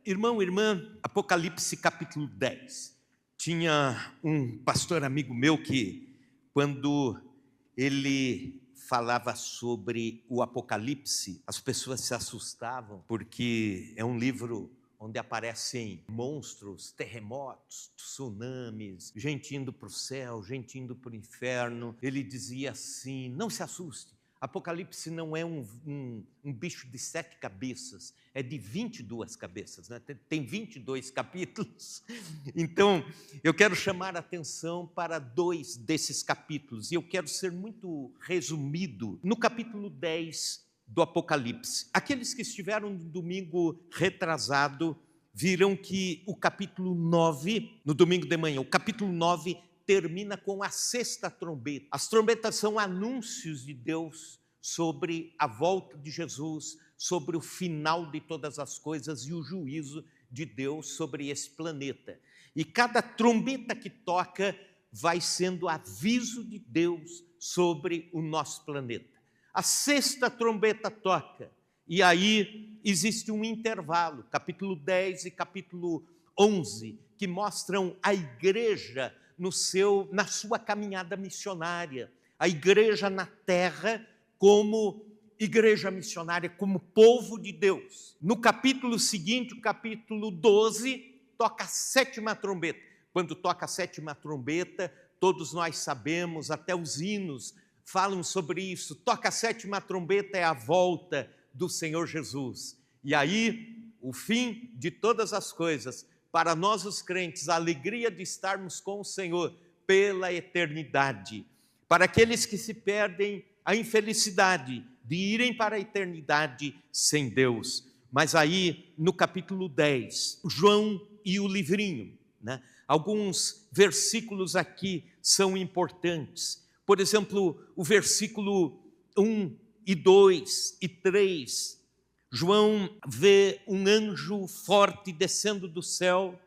Irmão, irmã, Apocalipse capítulo 10. Tinha um pastor amigo meu que, quando ele falava sobre o Apocalipse, as pessoas se assustavam, porque é um livro onde aparecem monstros, terremotos, tsunamis, gente indo para o céu, gente indo para o inferno. Ele dizia assim: não se assuste, Apocalipse não é um bicho de 7 cabeças, é de 22 cabeças, né? Tem 22 capítulos. Então, eu quero chamar a atenção para 2 desses capítulos, e eu quero ser muito resumido no capítulo 10 do Apocalipse. Aqueles que estiveram no domingo retrasado viram que o capítulo 9, no domingo de manhã, o capítulo 9 termina com a 6ª trombeta. As trombetas são anúncios de Deus sobre a volta de Jesus, sobre o final de todas as coisas e o juízo de Deus sobre esse planeta. E cada trombeta que toca vai sendo aviso de Deus sobre o nosso planeta. A 6ª trombeta toca, e aí existe um intervalo, capítulo 10 e capítulo 11, que mostram a igreja na sua caminhada missionária, a igreja na terra como igreja missionária, como povo de Deus. No capítulo seguinte, o capítulo 12, toca a 7ª trombeta. Quando toca a 7ª trombeta, todos nós sabemos, até os hinos falam sobre isso. Toca a 7ª trombeta, é a volta do Senhor Jesus. E aí, o fim de todas as coisas, para nós os crentes, a alegria de estarmos com o Senhor pela eternidade. Para aqueles que se perdem, a infelicidade de irem para a eternidade sem Deus. Mas aí, no capítulo 10, João e o livrinho, né? Alguns versículos aqui são importantes. Por exemplo, o versículo 1 e 2 e 3, João vê um anjo forte descendo do céu,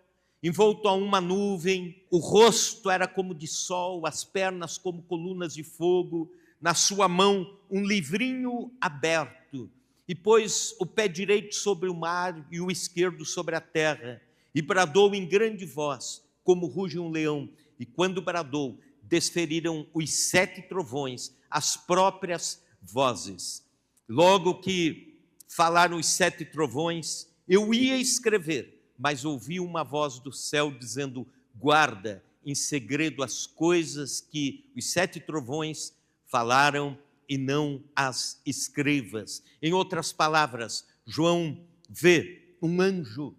envolto a uma nuvem, o rosto era como de sol, as pernas como colunas de fogo, na sua mão um livrinho aberto, e pôs o pé direito sobre o mar e o esquerdo sobre a terra, e bradou em grande voz, como ruge um leão, e quando bradou, desferiram os 7 trovões, as próprias vozes. Logo que falaram os 7 trovões, eu ia escrever, mas ouvi uma voz do céu dizendo: guarda em segredo as coisas que os 7 trovões falaram e não as escrevas. Em outras palavras, João vê um anjo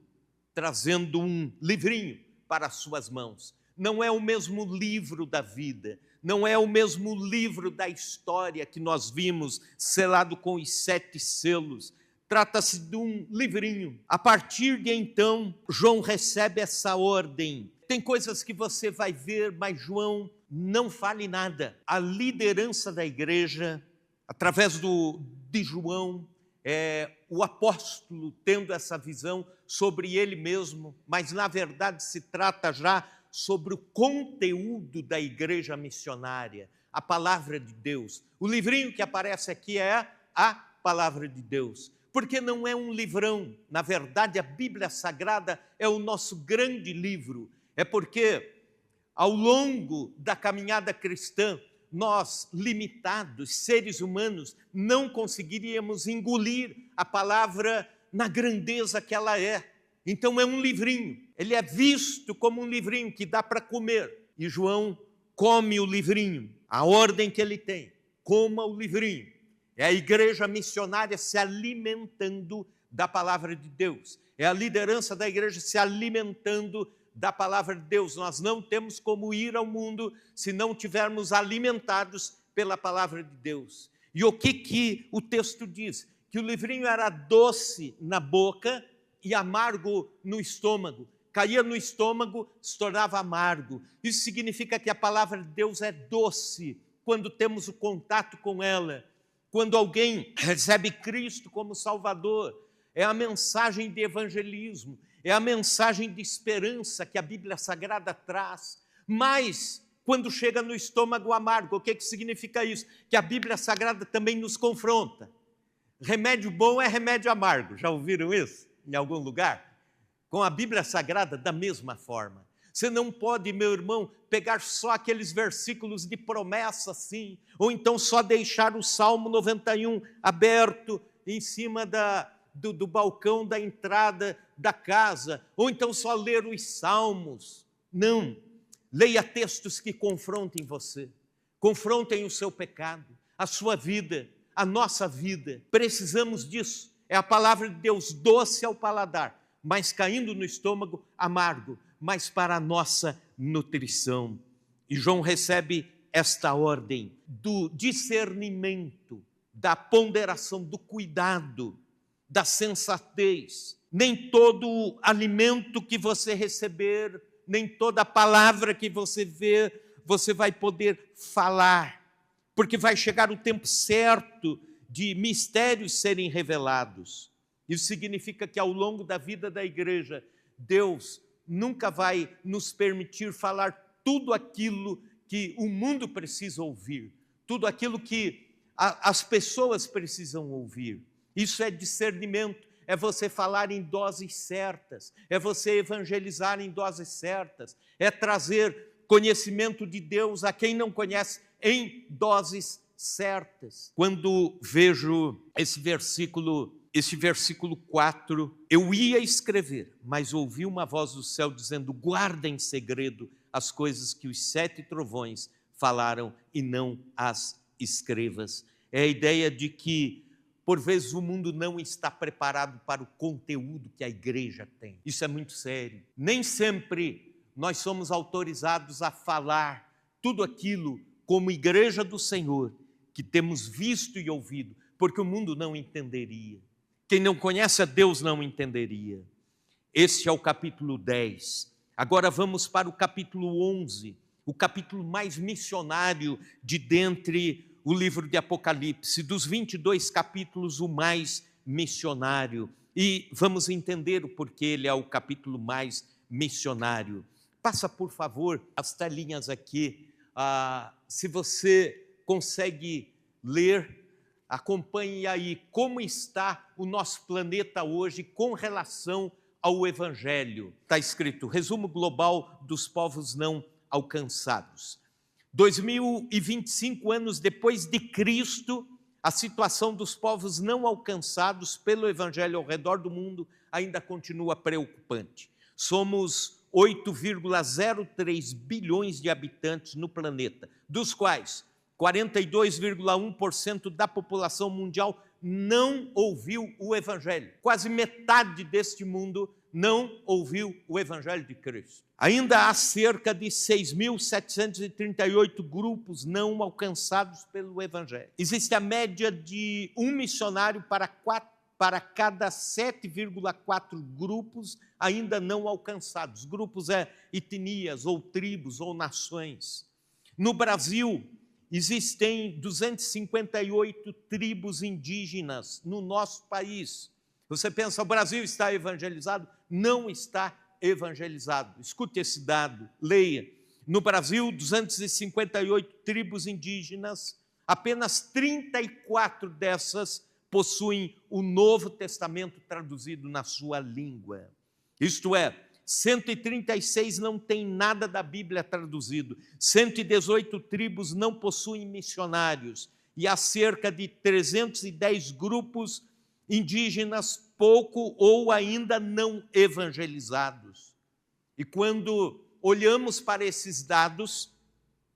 trazendo um livrinho para as suas mãos. Não é o mesmo livro da vida, não é o mesmo livro da história que nós vimos selado com os 7 selos. Trata-se de um livrinho. A partir de então, João recebe essa ordem. Tem coisas que você vai ver, mas João não fale nada. A liderança da igreja, através de João, o apóstolo tendo essa visão sobre ele mesmo, mas na verdade se trata já sobre o conteúdo da igreja missionária, a palavra de Deus. O livrinho que aparece aqui é a palavra de Deus, porque não é um livrão. Na verdade, a Bíblia Sagrada é o nosso grande livro. É porque, ao longo da caminhada cristã, nós, limitados, seres humanos, não conseguiríamos engolir a palavra na grandeza que ela é. Então é um livrinho, ele é visto como um livrinho que dá para comer. E João come o livrinho, a ordem que ele tem: coma o livrinho. É a igreja missionária se alimentando da palavra de Deus. É a liderança da igreja se alimentando da palavra de Deus. Nós não temos como ir ao mundo se não tivermos alimentados pela palavra de Deus. E o que o texto diz? Que o livrinho era doce na boca e amargo no estômago. Caía no estômago, se tornava amargo. Isso significa que a palavra de Deus é doce quando temos o contato com ela. Quando alguém recebe Cristo como Salvador, é a mensagem de evangelismo, é a mensagem de esperança que a Bíblia Sagrada traz. Mas, quando chega no estômago amargo, o que significa isso? Que a Bíblia Sagrada também nos confronta. Remédio bom é remédio amargo. Já ouviram isso em algum lugar? com a Bíblia Sagrada da mesma forma. Você não pode, meu irmão, pegar só aqueles versículos de promessa assim, ou então só deixar o Salmo 91 aberto em cima do balcão da entrada da casa, ou então só ler os salmos. Não, leia textos que confrontem você, confrontem o seu pecado, a sua vida, a nossa vida. Precisamos disso. É a palavra de Deus doce ao paladar, mas caindo no estômago amargo, mas para a nossa nutrição. E João recebe esta ordem do discernimento, da ponderação, do cuidado, da sensatez. Nem todo alimento que você receber, nem toda palavra que você ver, você vai poder falar, porque vai chegar o tempo certo de mistérios serem revelados. Isso significa que ao longo da vida da igreja, Deus nunca vai nos permitir falar tudo aquilo que o mundo precisa ouvir, tudo aquilo que as pessoas precisam ouvir. Isso é discernimento, é você falar em doses certas, é você evangelizar em doses certas, é trazer conhecimento de Deus a quem não conhece em doses certas. Quando vejo esse versículo 4, eu ia escrever, mas ouvi uma voz do céu dizendo: guarda em segredo as coisas que os 7 trovões falaram e não as escrevas. É a ideia de que, por vezes, o mundo não está preparado para o conteúdo que a igreja tem. Isso é muito sério. Nem sempre nós somos autorizados a falar tudo aquilo como igreja do Senhor que temos visto e ouvido, porque o mundo não entenderia. Quem não conhece a Deus não entenderia. Este é o capítulo 10. Agora vamos para o capítulo 11, o capítulo mais missionário de dentre o livro de Apocalipse. Dos 22 capítulos, o mais missionário. E vamos entender o porquê ele é o capítulo mais missionário. Passa, por favor, as telinhas aqui. Se você consegue ler, acompanhe aí como está o nosso planeta hoje com relação ao Evangelho. Está escrito: resumo global dos povos não alcançados. 2025 anos depois de Cristo, a situação dos povos não alcançados pelo Evangelho ao redor do mundo ainda continua preocupante. Somos 8,03 bilhões de habitantes no planeta, dos quais 42,1% da população mundial não ouviu o Evangelho. Quase metade deste mundo não ouviu o Evangelho de Cristo. Ainda há cerca de 6.738 grupos não alcançados pelo Evangelho. Existe a média de um missionário para cada 7,4 grupos ainda não alcançados. Grupos etnias, ou tribos, ou nações. No Brasil, existem 258 tribos indígenas no nosso país. Você pensa, o Brasil está evangelizado? Não está evangelizado. Escute esse dado, leia. No Brasil, 258 tribos indígenas, apenas 34 dessas possuem o Novo Testamento traduzido na sua língua. Isto é, 136 não tem nada da Bíblia traduzido, 118 tribos não possuem missionários, e há cerca de 310 grupos indígenas pouco ou ainda não evangelizados. E quando olhamos para esses dados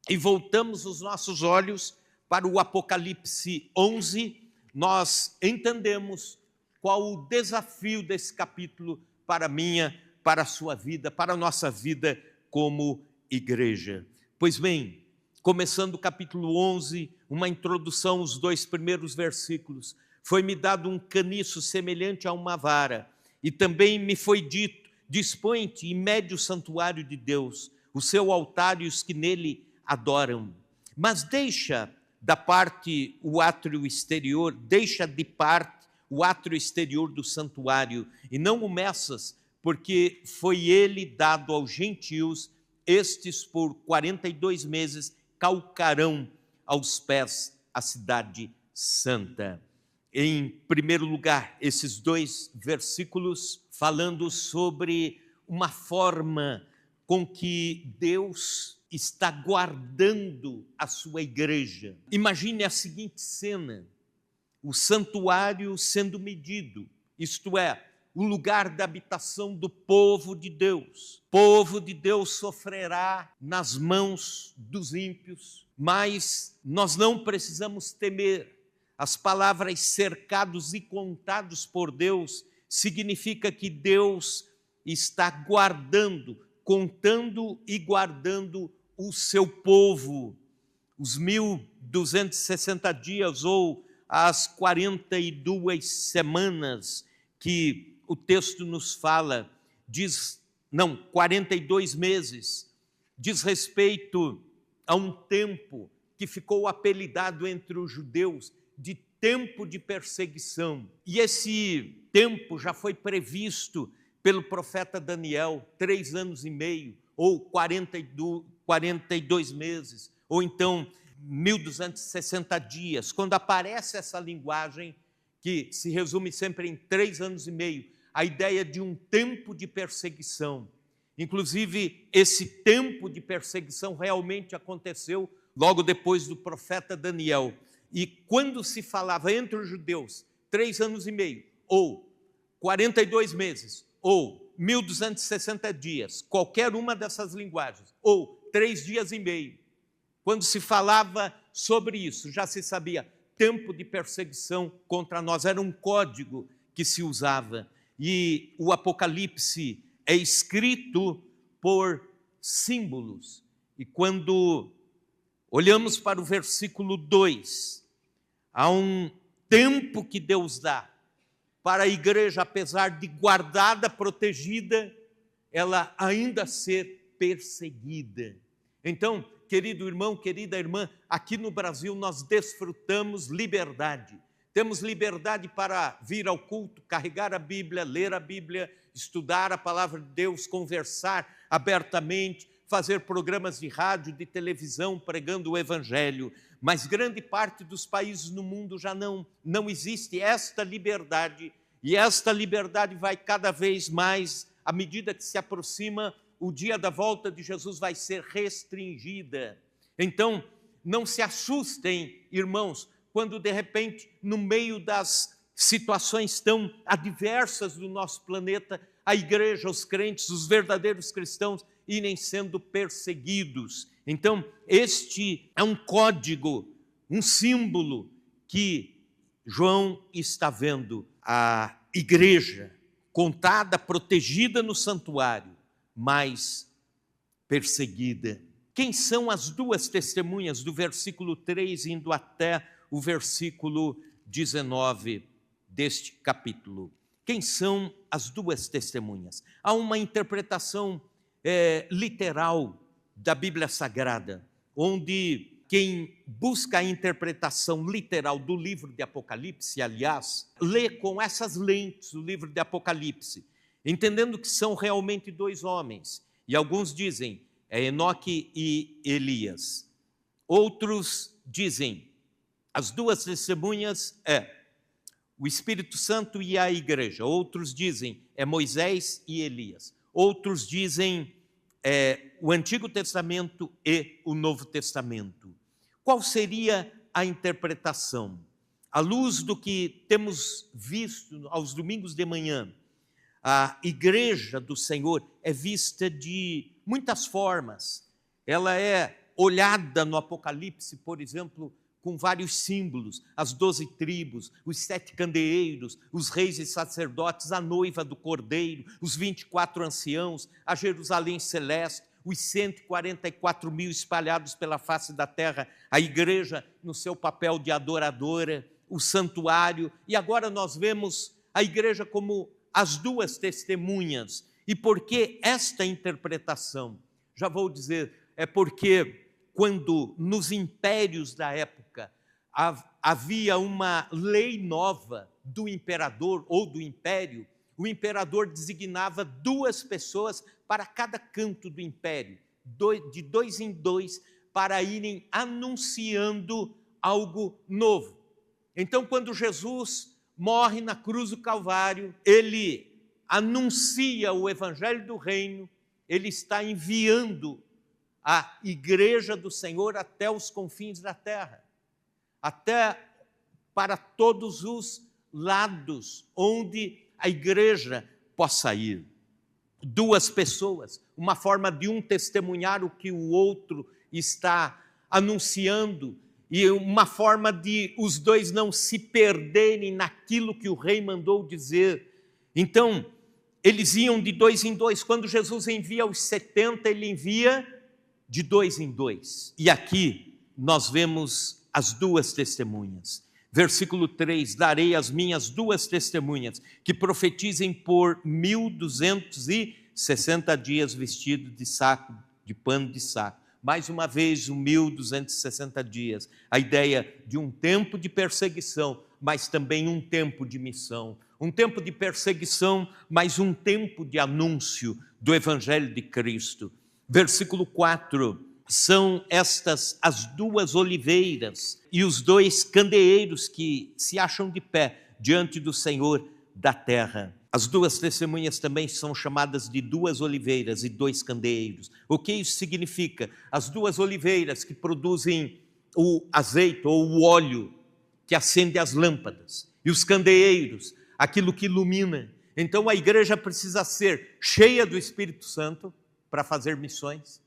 e voltamos os nossos olhos para o Apocalipse 11, nós entendemos qual o desafio desse capítulo para a minha, para a sua vida, para a nossa vida como igreja. Pois bem, começando o capítulo 11, uma introdução, os 2 primeiros versículos. Foi-me dado um caniço semelhante a uma vara, e também me foi dito: dispõe-te e mede o santuário de Deus, o seu altar e os que nele adoram. Mas deixa de parte o átrio exterior do santuário, e não o meças, porque foi ele dado aos gentios, estes por 42 meses calcarão aos pés a cidade santa. em primeiro lugar, esses 2 versículos falando sobre uma forma com que Deus está guardando a sua igreja. Imagine a seguinte cena: o santuário sendo medido, isto é, o lugar da habitação do povo de Deus. O povo de Deus sofrerá nas mãos dos ímpios, mas nós não precisamos temer. As palavras cercados e contados por Deus significa que Deus está guardando, contando e guardando o seu povo. Os 1260 dias ou as 42 semanas que o texto nos fala, 42 meses, diz respeito a um tempo que ficou apelidado entre os judeus de tempo de perseguição. E esse tempo já foi previsto pelo profeta Daniel, 3 anos e meio, ou 42 meses, ou então 1260 dias. Quando aparece essa linguagem, que se resume sempre em 3 anos e meio, a ideia de um tempo de perseguição. Inclusive, esse tempo de perseguição realmente aconteceu logo depois do profeta Daniel. E quando se falava entre os judeus 3 anos e meio, ou 42 meses, ou 1260 dias, qualquer uma dessas linguagens, ou 3 dias e meio, quando se falava sobre isso, já se sabia, tempo de perseguição contra nós, era um código que se usava. E o Apocalipse é escrito por símbolos. E quando olhamos para o versículo 2, há um tempo que Deus dá para a igreja, apesar de guardada, protegida, ela ainda ser perseguida. Então, querido irmão, querida irmã, aqui no Brasil nós desfrutamos liberdade. Temos liberdade para vir ao culto, carregar a Bíblia, ler a Bíblia, estudar a palavra de Deus, conversar abertamente, fazer programas de rádio, de televisão, pregando o Evangelho. Mas grande parte dos países no mundo já não existe esta liberdade. E esta liberdade vai cada vez mais, à medida que se aproxima o dia da volta de Jesus, vai ser restringida. Então, não se assustem, irmãos, quando de repente, no meio das situações tão adversas do nosso planeta, a igreja, os crentes, os verdadeiros cristãos irem sendo perseguidos. Então, este é um código, um símbolo que João está vendo. A igreja contada, protegida no santuário, mas perseguida. Quem são as 2 testemunhas do versículo 3 indo até o versículo 19 deste capítulo? Quem são as 2 testemunhas? Há uma interpretação literal da Bíblia Sagrada, onde quem busca a interpretação literal do livro de Apocalipse, aliás, lê com essas lentes o livro de Apocalipse, entendendo que são realmente 2 homens. E alguns dizem, é Enoque e Elias. Outros dizem, as 2 testemunhas o Espírito Santo e a igreja. Outros dizem, é Moisés e Elias. Outros dizem, o Antigo Testamento e o Novo Testamento. Qual seria a interpretação? À luz do que temos visto aos domingos de manhã, a igreja do Senhor é vista de muitas formas. Ela é olhada no Apocalipse, por exemplo, com vários símbolos, as 12 tribos, os 7 candeeiros, os reis e sacerdotes, a noiva do Cordeiro, os 24 anciãos, a Jerusalém celeste, os 144 mil espalhados pela face da terra, a igreja no seu papel de adoradora, o santuário, e agora nós vemos a igreja como as 2 testemunhas. E por que esta interpretação? Já vou dizer, é porque quando nos impérios da época havia uma lei nova do imperador ou do império, o imperador designava 2 pessoas para cada canto do império, de 2 em 2, para irem anunciando algo novo. Então, quando Jesus morre na cruz do Calvário, ele anuncia o evangelho do reino, ele está enviando a igreja do Senhor até os confins da terra, até para todos os lados onde a igreja possa ir. Duas pessoas, uma forma de um testemunhar o que o outro está anunciando e uma forma de os dois não se perderem naquilo que o rei mandou dizer. Então, eles iam de 2 em 2. Quando Jesus envia os 70, ele envia de 2 em 2. E aqui nós vemos as duas testemunhas. Versículo 3, darei as minhas duas testemunhas, que profetizem por 1260 dias vestido de saco, de pano de saco. Mais uma vez, 1260 dias. A ideia de um tempo de perseguição, mas também um tempo de missão. Um tempo de perseguição, mas um tempo de anúncio do Evangelho de Cristo. Versículo 4, são estas as duas oliveiras e os dois candeeiros que se acham de pé diante do Senhor da terra. As duas testemunhas também são chamadas de duas oliveiras e dois candeeiros. O que isso significa? As duas oliveiras que produzem o azeite ou o óleo que acende as lâmpadas, e os candeeiros, aquilo que ilumina. Então a igreja precisa ser cheia do Espírito Santo para fazer missões,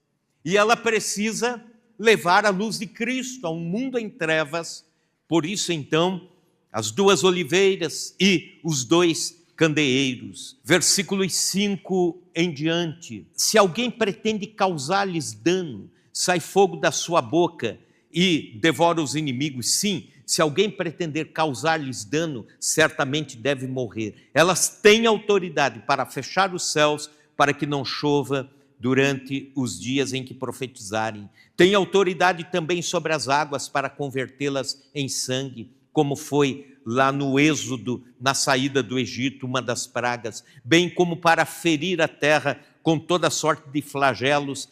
e ela precisa levar a luz de Cristo a um mundo em trevas. Por isso, então, as duas oliveiras e os dois candeeiros. Versículos 5 em diante. Se alguém pretende causar-lhes dano, sai fogo da sua boca e devora os inimigos. Sim, se alguém pretender causar-lhes dano, certamente deve morrer. Elas têm autoridade para fechar os céus, para que não chova durante os dias em que profetizarem. Tem autoridade também sobre as águas para convertê-las em sangue, como foi lá no Êxodo, na saída do Egito, uma das pragas, bem como para ferir a terra com toda sorte de flagelos,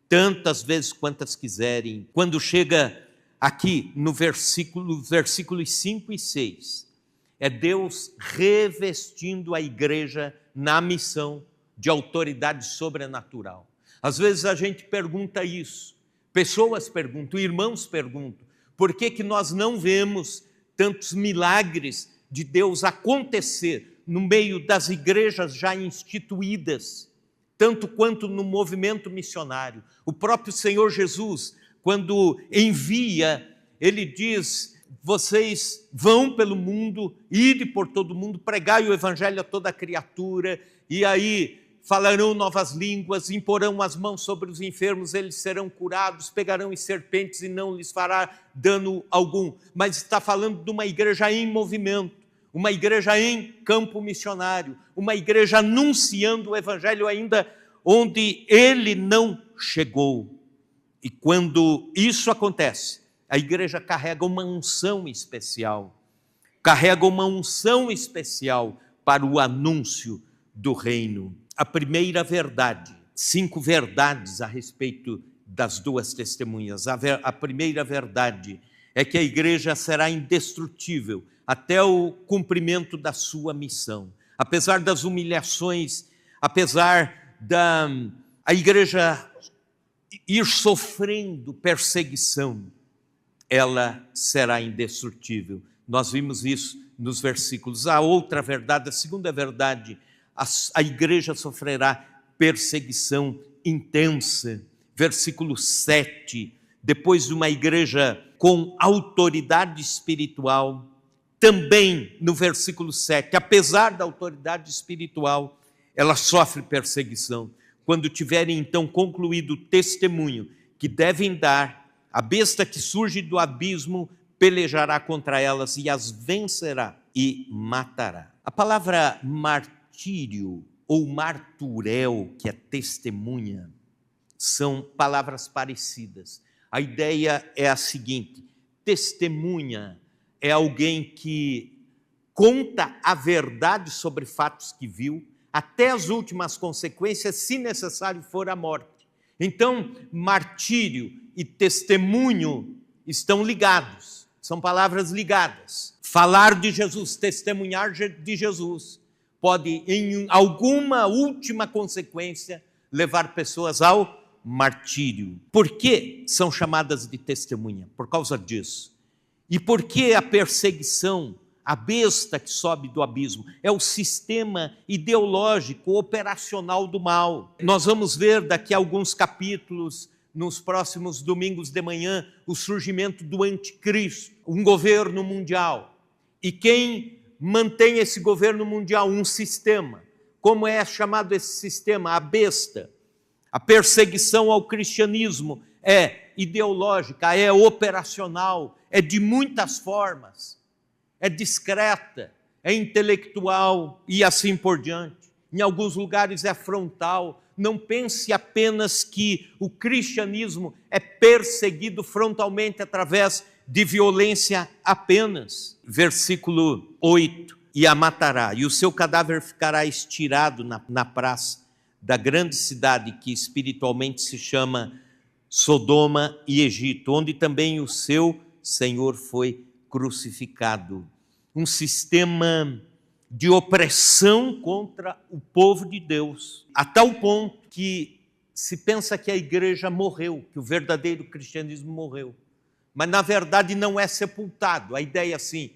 tantas vezes quantas quiserem. Quando chega aqui no versículos 5 e 6, é Deus revestindo a igreja na missão de autoridade sobrenatural. Às vezes a gente pergunta isso, pessoas perguntam, irmãos perguntam, por que nós não vemos tantos milagres de Deus acontecer no meio das igrejas já instituídas, tanto quanto no movimento missionário? O próprio Senhor Jesus, quando envia, ele diz: vocês vão pelo mundo, ide por todo mundo, pregai o evangelho a toda criatura, e aí falarão novas línguas, imporão as mãos sobre os enfermos, eles serão curados, pegarão em serpentes e não lhes fará dano algum. Mas está falando de uma igreja em movimento, uma igreja em campo missionário, uma igreja anunciando o evangelho ainda onde ele não chegou. E quando isso acontece, a igreja carrega uma unção especial, para o anúncio do reino. A primeira verdade, 5 verdades a respeito das duas testemunhas. A primeira verdade é que a igreja será indestrutível até o cumprimento da sua missão. Apesar das humilhações, apesar da a igreja ir sofrendo perseguição, ela será indestrutível. Nós vimos isso nos versículos. A outra verdade, a segunda verdade, a igreja sofrerá perseguição intensa. Versículo 7, depois de uma igreja com autoridade espiritual, também no versículo 7, apesar da autoridade espiritual, ela sofre perseguição. Quando tiverem então concluído o testemunho que devem dar, a besta que surge do abismo pelejará contra elas e as vencerá e matará. A palavra martírio ou marturel, que é testemunha, são palavras parecidas. A ideia é a seguinte: testemunha é alguém que conta a verdade sobre fatos que viu, até as últimas consequências, se necessário for a morte. Então, martírio e testemunho estão ligados, são palavras ligadas. falar de Jesus, testemunhar de Jesus, pode, em alguma última consequência, levar pessoas ao martírio. Por que são chamadas de testemunha? Por causa disso. E por que a perseguição, a besta que sobe do abismo? É o sistema ideológico, operacional do mal. Nós vamos ver daqui a alguns capítulos, nos próximos domingos de manhã, o surgimento do anticristo, um governo mundial. E quem mantém esse governo mundial? Um sistema. Como é chamado esse sistema? A besta. A perseguição ao cristianismo é ideológica, é operacional, é de muitas formas, é discreta, é intelectual e assim por diante. Em alguns lugares é frontal. Não pense apenas que o cristianismo é perseguido frontalmente através de violência apenas. Versículo 8: e a matará, e o seu cadáver ficará estirado na praça da grande cidade que espiritualmente se chama Sodoma e Egito, onde também o seu Senhor foi crucificado. Um sistema de opressão contra o povo de Deus, a tal ponto que se pensa que a igreja morreu, que o verdadeiro cristianismo morreu. Mas na verdade não é sepultado. A ideia assim,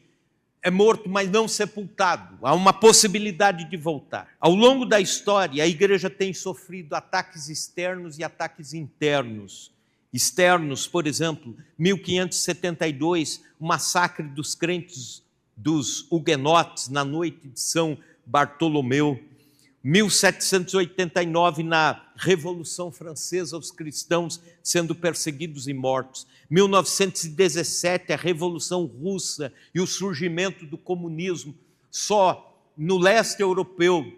é morto, mas não sepultado. Há uma possibilidade de voltar. Ao longo da história, a igreja tem sofrido ataques externos e ataques internos. Externos, por exemplo, 1572, o massacre dos crentes dos huguenotes na noite de São Bartolomeu. 1789, na Revolução Francesa, os cristãos sendo perseguidos e mortos. 1917, a Revolução Russa e o surgimento do comunismo. Só no leste europeu,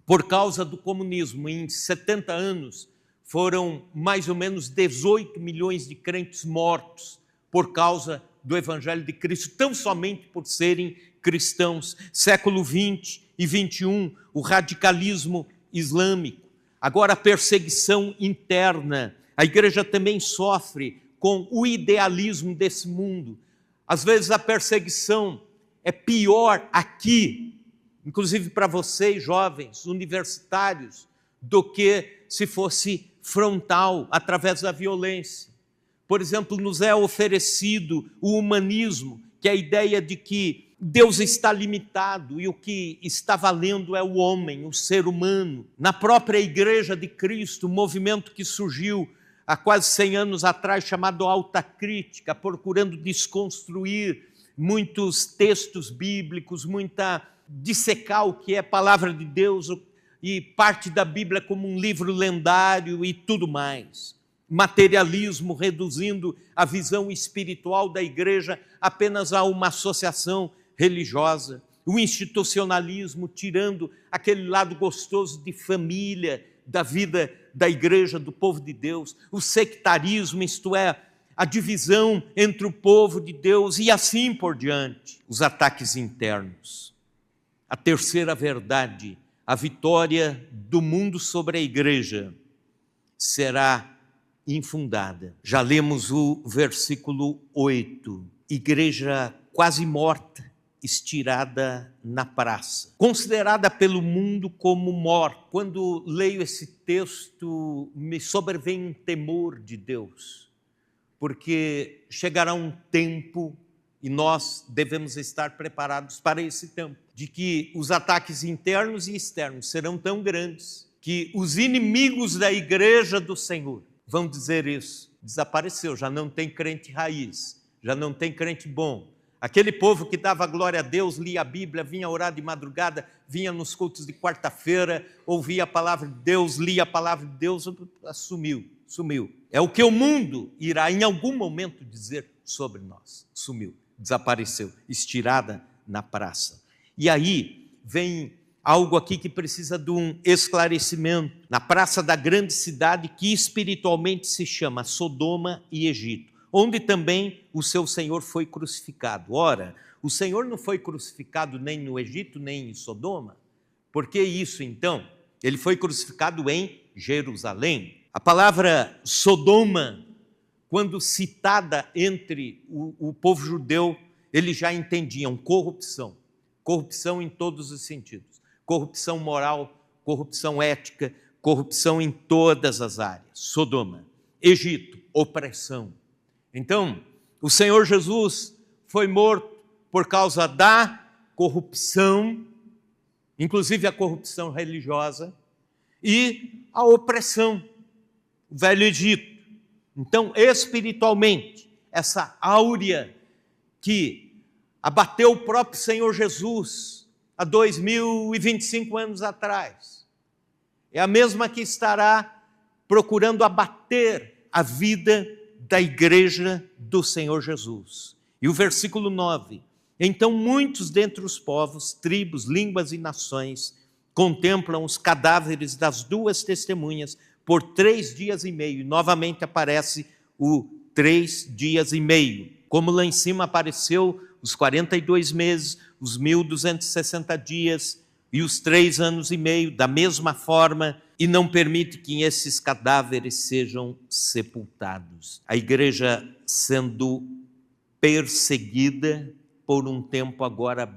por causa do comunismo, em 70 anos, foram mais ou menos 18 milhões de crentes mortos por causa do Evangelho de Cristo, tão somente por serem cristãos. Século 20 e 21, o radicalismo islâmico. Agora a perseguição interna. A igreja também sofre com o idealismo desse mundo. Às vezes a perseguição é pior aqui, inclusive para vocês, jovens, universitários, do que se fosse frontal, através da violência. Por exemplo, nos é oferecido o humanismo, que é a ideia de que Deus está limitado e o que está valendo é o homem, o ser humano. Na própria Igreja de Cristo, um movimento que surgiu há quase 100 anos atrás, chamado Alta Crítica, procurando desconstruir muitos textos bíblicos, dissecar o que é palavra de Deus e parte da Bíblia como um livro lendário e tudo mais. Materialismo, reduzindo a visão espiritual da igreja apenas a uma associação religiosa. O institucionalismo, tirando aquele lado gostoso de família, da vida da igreja, do povo de Deus. O sectarismo, isto é, a divisão entre o povo de Deus e assim por diante. Os ataques internos. A terceira verdade, a vitória do mundo sobre a igreja será infundada. Já lemos o versículo 8. Igreja quase morta, estirada na praça. Considerada pelo mundo como morta. Quando leio esse texto, me sobrevém um temor de Deus, porque chegará um tempo, e nós devemos estar preparados para esse tempo, de que os ataques internos e externos serão tão grandes que os inimigos da igreja do Senhor vão dizer isso. Desapareceu, já não tem crente raiz, já não tem crente bom. Aquele povo que dava glória a Deus, lia a Bíblia, vinha orar de madrugada, vinha nos cultos de quarta-feira, ouvia a palavra de Deus, lia a palavra de Deus, sumiu. É o que o mundo irá em algum momento dizer sobre nós. Sumiu, desapareceu, estirada na praça. E aí vem algo aqui que precisa de um esclarecimento. Na praça da grande cidade que espiritualmente se chama Sodoma e Egito, onde também o seu Senhor foi crucificado. Ora, o Senhor não foi crucificado nem no Egito, nem em Sodoma. Por que isso, então? Ele foi crucificado em Jerusalém. A palavra Sodoma, quando citada entre o povo judeu, eles já entendiam corrupção. Corrupção em todos os sentidos. Corrupção moral, corrupção ética, corrupção em todas as áreas. Sodoma, Egito, opressão. Então, o Senhor Jesus foi morto por causa da corrupção, inclusive a corrupção religiosa, e a opressão, o Velho Egito. Então, espiritualmente, essa áurea que abateu o próprio Senhor Jesus há 2025 anos atrás, é a mesma que estará procurando abater a vida da igreja do Senhor Jesus. E o versículo 9: então muitos dentre os povos, tribos, línguas e nações contemplam os cadáveres das duas testemunhas por 3 dias e meio. E novamente aparece o 3 dias e meio. Como lá em cima apareceu os 42 meses, os 1260 dias e os 3 anos e meio, da mesma forma, e não permite que esses cadáveres sejam sepultados. A igreja sendo perseguida por um tempo agora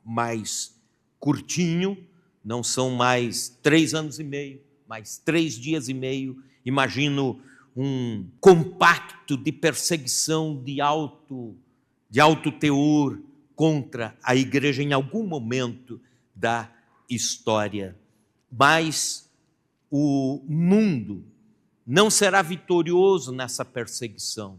mais curtinho, não são mais 3 anos e meio, mais 3 dias e meio. Imagino um compacto de perseguição de alto teor contra a igreja em algum momento da história. Mas o mundo não será vitorioso nessa perseguição.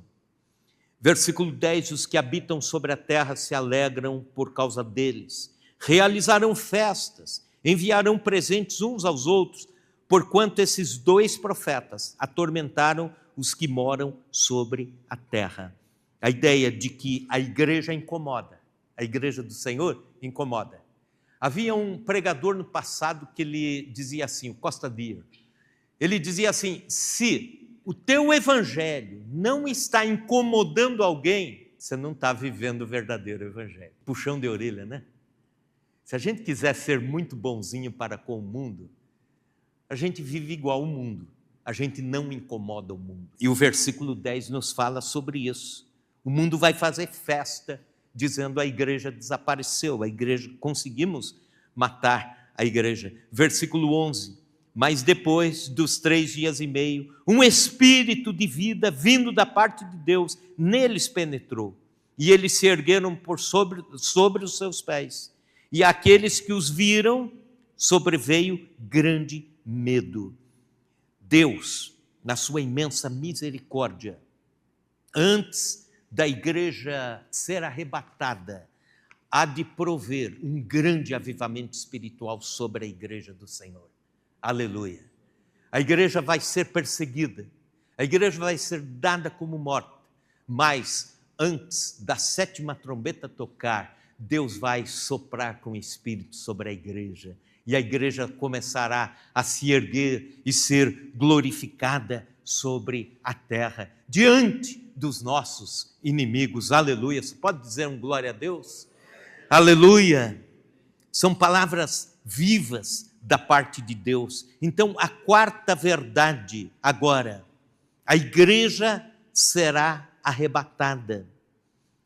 Versículo 10: os que habitam sobre a terra se alegram por causa deles, realizarão festas, enviarão presentes uns aos outros, porquanto esses 2 profetas atormentaram os que moram sobre a terra. A ideia de que a igreja incomoda, a igreja do Senhor incomoda. Havia um pregador no passado que ele dizia assim, o Costa Dias, ele dizia assim: se o teu evangelho não está incomodando alguém, você não está vivendo o verdadeiro evangelho. Puxão de orelha, né? Se a gente quiser ser muito bonzinho para com o mundo, a gente vive igual ao mundo, a gente não incomoda o mundo. E o versículo 10 nos fala sobre isso. O mundo vai fazer festa, dizendo a igreja desapareceu, a igreja, conseguimos matar a igreja. Versículo 11: mas depois dos 3 dias e meio, um espírito de vida vindo da parte de Deus neles penetrou, e eles se ergueram por sobre os seus pés, e aqueles que os viram sobreveio grande medo. Deus, na sua imensa misericórdia, antes da igreja ser arrebatada, há de prover um grande avivamento espiritual sobre a igreja do Senhor. Aleluia. A igreja vai ser perseguida, a igreja vai ser dada como morta, mas antes da 7ª trombeta tocar, Deus vai soprar com o Espírito sobre a igreja, e a igreja começará a se erguer e ser glorificada sobre a terra, diante dos nossos inimigos. Aleluia. Você pode dizer um glória a Deus? Aleluia. São palavras vivas da parte de Deus. Então, a 4ª verdade agora: a igreja será arrebatada.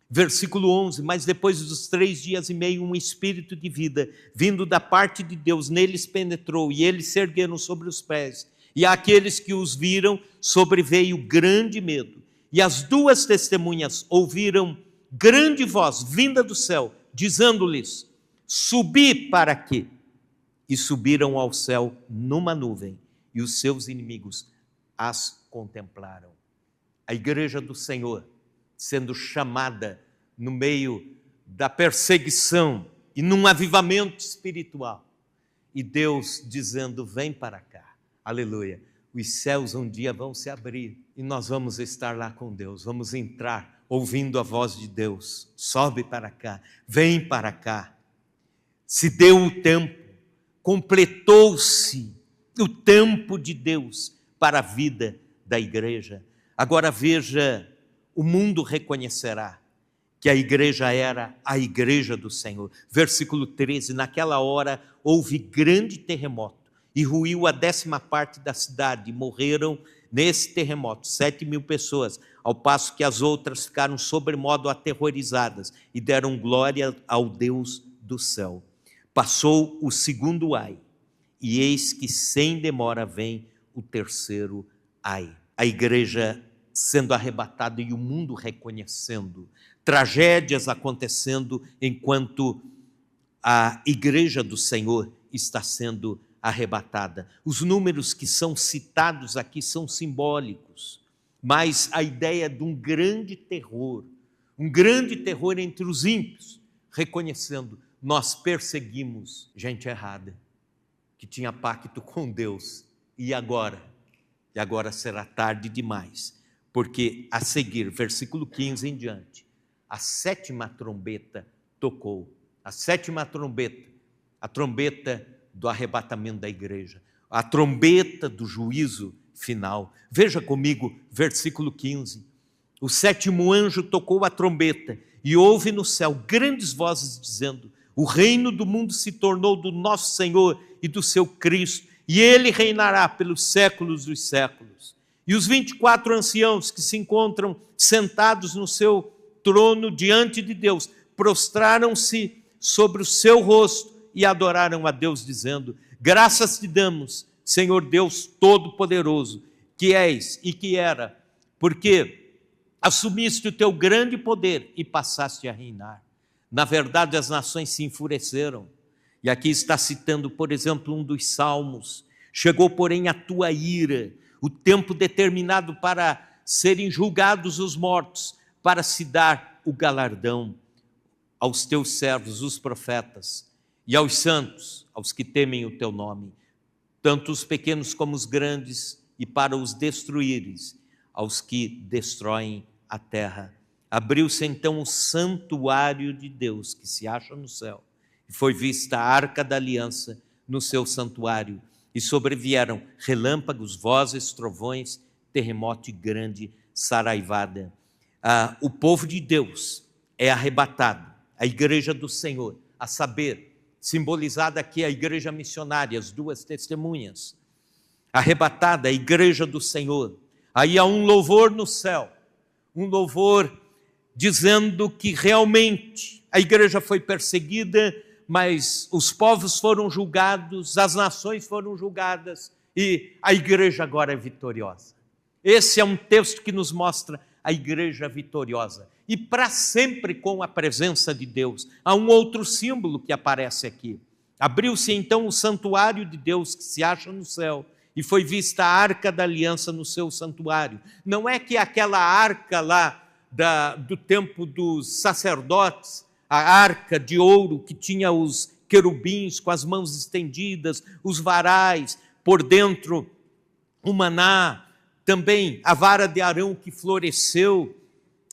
Versículo 11: mas depois dos 3 dias e meio, um espírito de vida, vindo da parte de Deus, neles penetrou, e eles se ergueram sobre os pés, e àqueles que os viram sobreveio grande medo. E as 2 testemunhas ouviram grande voz vinda do céu, dizendo-lhes: subi para quê? E subiram ao céu numa nuvem, e os seus inimigos as contemplaram. A igreja do Senhor sendo chamada no meio da perseguição e num avivamento espiritual, e Deus dizendo: vem para cá. Aleluia. Os céus um dia vão se abrir e nós vamos estar lá com Deus, vamos entrar ouvindo a voz de Deus: sobe para cá, vem para cá. Se deu o tempo, completou-se o tempo de Deus para a vida da igreja. Agora veja, o mundo reconhecerá que a igreja era a igreja do Senhor. Versículo 13: naquela hora houve grande terremoto, e ruiu a 10ª parte da cidade, morreram nesse terremoto 7.000 pessoas, ao passo que as outras ficaram sobremodo aterrorizadas e deram glória ao Deus do céu. Passou o segundo ai, e eis que sem demora vem o terceiro ai. A igreja sendo arrebatada e o mundo reconhecendo, tragédias acontecendo enquanto a igreja do Senhor está sendo arrebatada. Os números que são citados aqui são simbólicos, mas a ideia de um grande terror entre os ímpios, reconhecendo, nós perseguimos gente errada, que tinha pacto com Deus, e agora será tarde demais, porque a seguir, versículo 15 em diante, a sétima trombeta tocou, a sétima trombeta, a trombeta do arrebatamento da igreja, a trombeta do juízo final. Veja comigo, versículo 15. O sétimo anjo tocou a trombeta e houve no céu grandes vozes dizendo: o reino do mundo se tornou do nosso Senhor e do seu Cristo, e ele reinará pelos séculos dos séculos. E os 24 anciãos que se encontram sentados no seu trono diante de Deus, prostraram-se sobre o seu rosto e adoraram a Deus, dizendo: graças te damos, Senhor Deus Todo-Poderoso, que és e que era, porque assumiste o teu grande poder e passaste a reinar. Na verdade, as nações se enfureceram. E aqui está citando, por exemplo, um dos salmos: chegou, porém, a tua ira, o tempo determinado para serem julgados os mortos, para se dar o galardão aos teus servos, os profetas, e aos santos, aos que temem o teu nome, tanto os pequenos como os grandes, e para os destruíres, aos que destroem a terra. Abriu-se então o santuário de Deus, que se acha no céu, e foi vista a arca da aliança no seu santuário, e sobrevieram relâmpagos, vozes, trovões, terremoto e grande saraivada. O povo de Deus é arrebatado, a igreja do Senhor, a saber, simbolizada aqui a igreja missionária, as duas testemunhas, arrebatada a igreja do Senhor. Aí há um louvor no céu, um louvor dizendo que realmente a igreja foi perseguida, mas os povos foram julgados, as nações foram julgadas e a igreja agora é vitoriosa. Esse é um texto que nos mostra a igreja vitoriosa e para sempre com a presença de Deus. Há um outro símbolo que aparece aqui. Abriu-se então o santuário de Deus que se acha no céu e foi vista a arca da aliança no seu santuário. Não é que aquela arca lá do tempo dos sacerdotes, a arca de ouro que tinha os querubins com as mãos estendidas, os varais, por dentro o maná, também a vara de Arão que floresceu,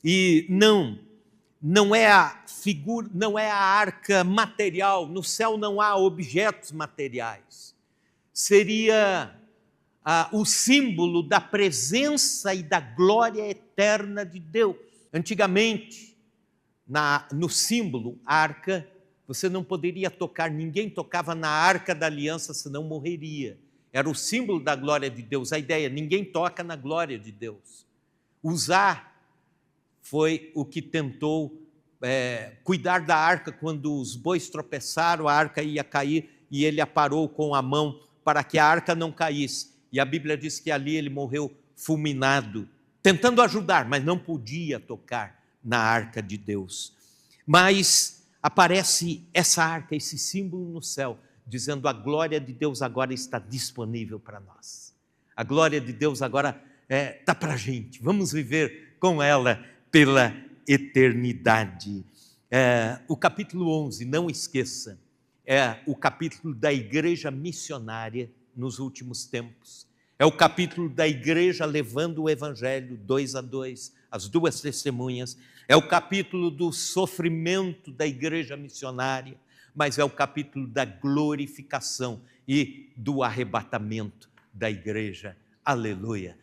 e não é a figura, não é a arca material, no céu não há objetos materiais. Seria o símbolo da presença e da glória eterna de Deus. Antigamente, no símbolo, arca, você não poderia tocar, ninguém tocava na arca da aliança, senão morreria. Era o símbolo da glória de Deus, a ideia, ninguém toca na glória de Deus. Uzá foi o que tentou cuidar da arca quando os bois tropeçaram, a arca ia cair e ele aparou com a mão para que a arca não caísse. E a Bíblia diz que ali ele morreu fulminado, tentando ajudar, mas não podia tocar na arca de Deus. Mas aparece essa arca, esse símbolo no céu, dizendo: a glória de Deus agora está disponível para nós. A glória de Deus agora está para a gente. Vamos viver com ela pela eternidade. O capítulo 11, não esqueça, é o capítulo da igreja missionária nos últimos tempos. É o capítulo da igreja levando o evangelho 2 a 2, as duas testemunhas. É o capítulo do sofrimento da igreja missionária, mas é o capítulo da glorificação e do arrebatamento da igreja. Aleluia!